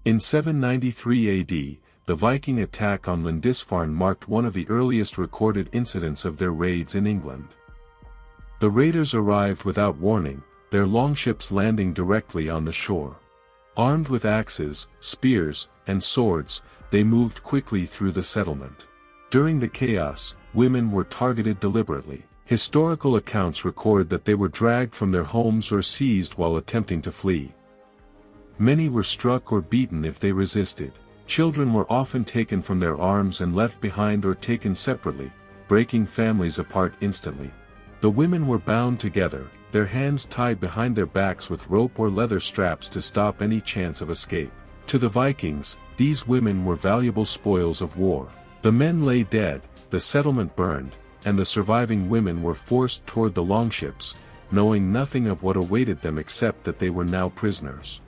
In 793 AD, the Viking attack on Lindisfarne marked one of the earliest recorded incidents of their raids in England. The raiders arrived without warning, their longships landing directly on the shore. Armed with axes, spears, and swords, they moved quickly through the settlement. During the chaos, women were targeted deliberately. Historical accounts record that they were dragged from their homes or seized while attempting to flee. Many were struck or beaten if they resisted. Children were often taken from their arms and left behind or taken separately, breaking families apart instantly. The women were bound together, their hands tied behind their backs with rope or leather straps to stop any chance of escape. To the Vikings, these women were valuable spoils of war. The men lay dead, the settlement burned, and the surviving women were forced toward the longships, knowing nothing of what awaited them except that they were now prisoners.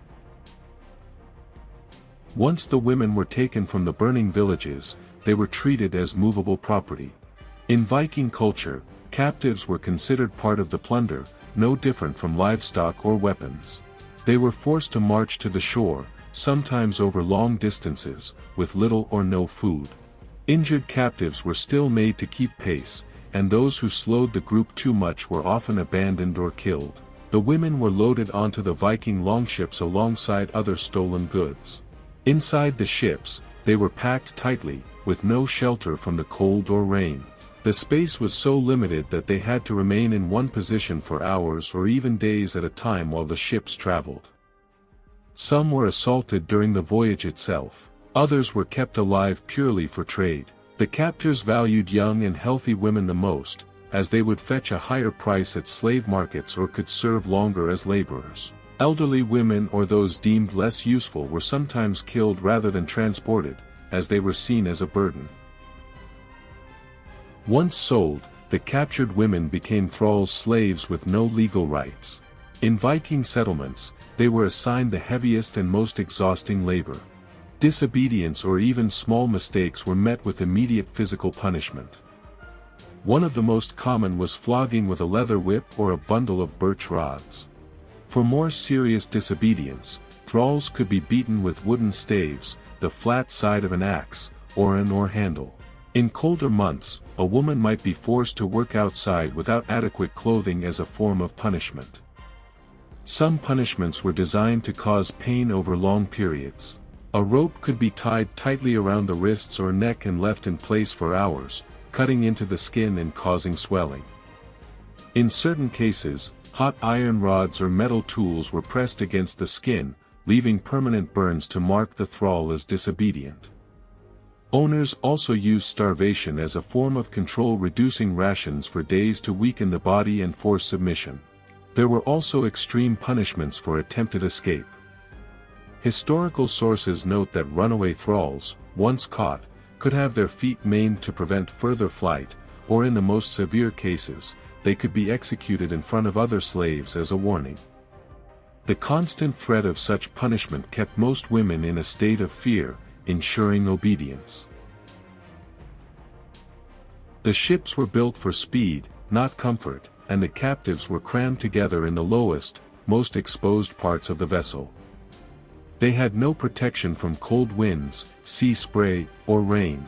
Once the women were taken from the burning villages, they were treated as movable property. In Viking culture, captives were considered part of the plunder, no different from livestock or weapons. They were forced to march to the shore, sometimes over long distances, with little or no food. Injured captives were still made to keep pace, and those who slowed the group too much were often abandoned or killed. The women were loaded onto the Viking longships alongside other stolen goods. Inside the ships, they were packed tightly, with no shelter from the cold or rain. The space was so limited that they had to remain in one position for hours or even days at a time while the ships traveled. Some were assaulted during the voyage itself. Others were kept alive purely for trade. The captors valued young and healthy women the most, as they would fetch a higher price at slave markets or could serve longer as laborers. Elderly women or those deemed less useful were sometimes killed rather than transported, as they were seen as a burden. Once sold, the captured women became thralls, slaves with no legal rights. In Viking settlements, they were assigned the heaviest and most exhausting labor. Disobedience or even small mistakes were met with immediate physical punishment. One of the most common was flogging with a leather whip or a bundle of birch rods. For more serious disobedience, thralls could be beaten with wooden staves, the flat side of an axe, or an oar handle. In colder months, a woman might be forced to work outside without adequate clothing as a form of punishment. Some punishments were designed to cause pain over long periods. A rope could be tied tightly around the wrists or neck and left in place for hours, cutting into the skin and causing swelling. In certain cases, hot iron rods or metal tools were pressed against the skin, leaving permanent burns to mark the thrall as disobedient. Owners also used starvation as a form of control, reducing rations for days to weaken the body and force submission. There were also extreme punishments for attempted escape. Historical sources note that runaway thralls, once caught, could have their feet maimed to prevent further flight, or in the most severe cases, they could be executed in front of other slaves as a warning. The constant threat of such punishment kept most women in a state of fear, ensuring obedience. The ships were built for speed, not comfort, and the captives were crammed together in the lowest, most exposed parts of the vessel. They had no protection from cold winds, sea spray, or rain.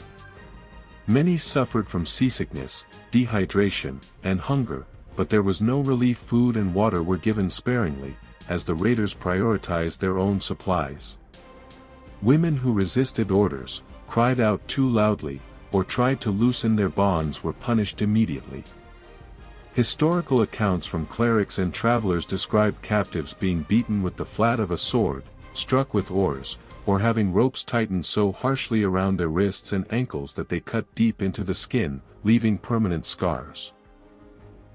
Many suffered from seasickness, dehydration, and hunger, but there was no relief. Food and water were given sparingly, as the raiders prioritized their own supplies. Women who resisted orders, cried out too loudly, or tried to loosen their bonds were punished immediately. Historical accounts from clerics and travelers describe captives being beaten with the flat of a sword, struck with oars, or having ropes tightened so harshly around their wrists and ankles that they cut deep into the skin, leaving permanent scars.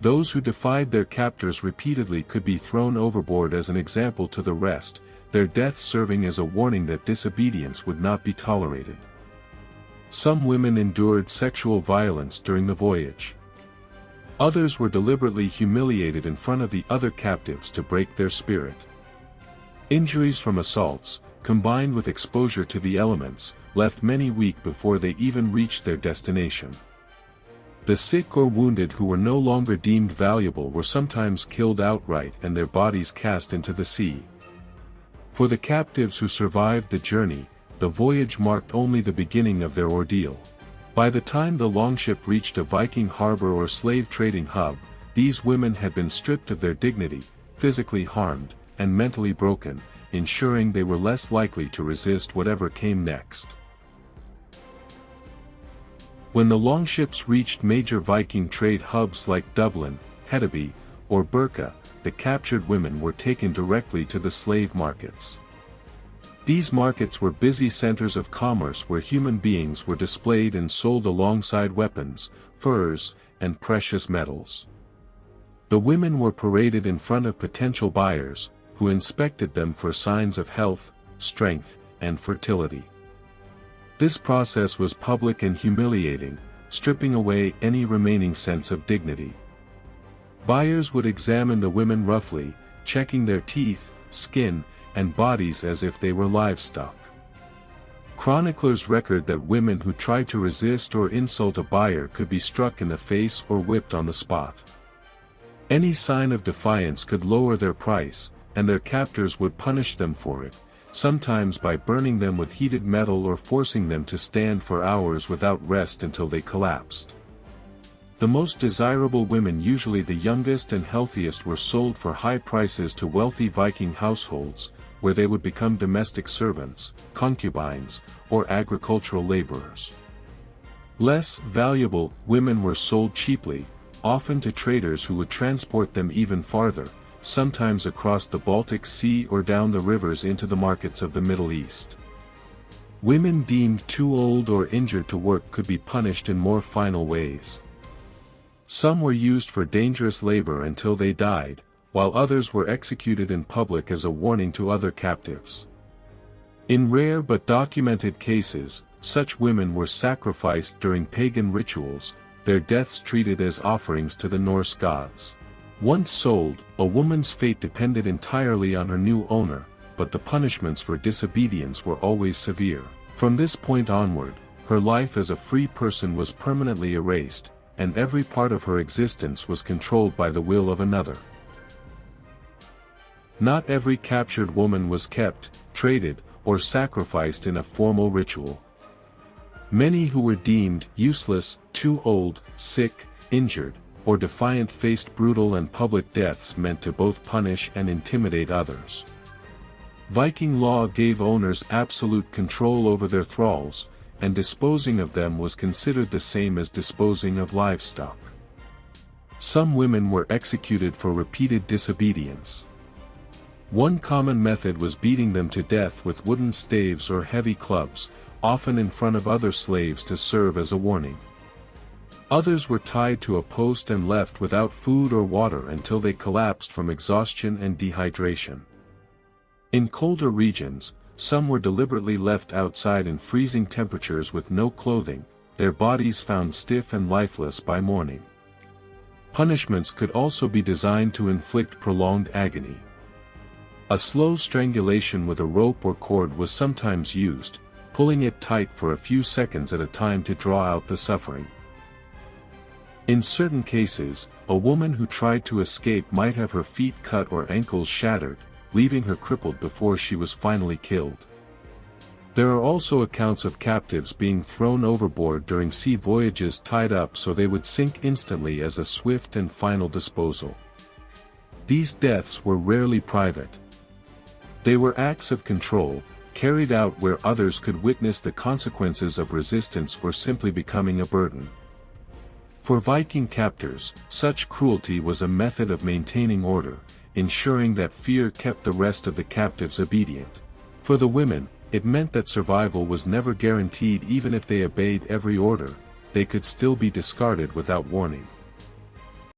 Those who defied their captors repeatedly could be thrown overboard as an example to the rest, their deaths serving as a warning that disobedience would not be tolerated. Some women endured sexual violence during the voyage. Others were deliberately humiliated in front of the other captives to break their spirit. Injuries from assaults, combined with exposure to the elements, left many weak before they even reached their destination. The sick or wounded who were no longer deemed valuable were sometimes killed outright and their bodies cast into the sea. For the captives who survived the journey, the voyage marked only the beginning of their ordeal. By the time the longship reached a Viking harbor or slave trading hub, these women had been stripped of their dignity, physically harmed, and mentally broken, ensuring they were less likely to resist whatever came next. When the longships reached major Viking trade hubs like Dublin, Hedeby, or Birka, the captured women were taken directly to the slave markets. These markets were busy centers of commerce where human beings were displayed and sold alongside weapons, furs, and precious metals. The women were paraded in front of potential buyers, who inspected them for signs of health, strength, and fertility. This process was public and humiliating, stripping away any remaining sense of dignity. Buyers would examine the women roughly, checking their teeth, skin, and bodies as if they were livestock. Chroniclers record that women who tried to resist or insult a buyer could be struck in the face or whipped on the spot. Any sign of defiance could lower their price, and their captors would punish them for it, sometimes by burning them with heated metal or forcing them to stand for hours without rest until they collapsed. The most desirable women, usually the youngest and healthiest, were sold for high prices to wealthy Viking households, where they would become domestic servants, concubines, or agricultural laborers. Less valuable women were sold cheaply, often to traders who would transport them even farther, sometimes across the Baltic Sea or down the rivers into the markets of the Middle East. Women deemed too old or injured to work could be punished in more final ways. Some were used for dangerous labor until they died, while others were executed in public as a warning to other captives. In rare but documented cases, such women were sacrificed during pagan rituals, their deaths treated as offerings to the Norse gods. Once sold, a woman's fate depended entirely on her new owner, but the punishments for disobedience were always severe. From this point onward, her life as a free person was permanently erased, and every part of her existence was controlled by the will of another. Not every captured woman was kept, traded, or sacrificed in a formal ritual. Many who were deemed useless, too old, sick, injured, or defiant faced brutal and public deaths meant to both punish and intimidate others. Viking law gave owners absolute control over their thralls, and disposing of them was considered the same as disposing of livestock. Some women were executed for repeated disobedience. One common method was beating them to death with wooden staves or heavy clubs, often in front of other slaves to serve as a warning. Others were tied to a post and left without food or water until they collapsed from exhaustion and dehydration. In colder regions, some were deliberately left outside in freezing temperatures with no clothing, their bodies found stiff and lifeless by morning. Punishments could also be designed to inflict prolonged agony. A slow strangulation with a rope or cord was sometimes used, pulling it tight for a few seconds at a time to draw out the suffering. In certain cases, a woman who tried to escape might have her feet cut or ankles shattered, leaving her crippled before she was finally killed. There are also accounts of captives being thrown overboard during sea voyages tied up so they would sink instantly as a swift and final disposal. These deaths were rarely private. They were acts of control, carried out where others could witness the consequences of resistance or simply becoming a burden. For Viking captors, such cruelty was a method of maintaining order, ensuring that fear kept the rest of the captives obedient. For the women, it meant that survival was never guaranteed. Even if they obeyed every order, they could still be discarded without warning.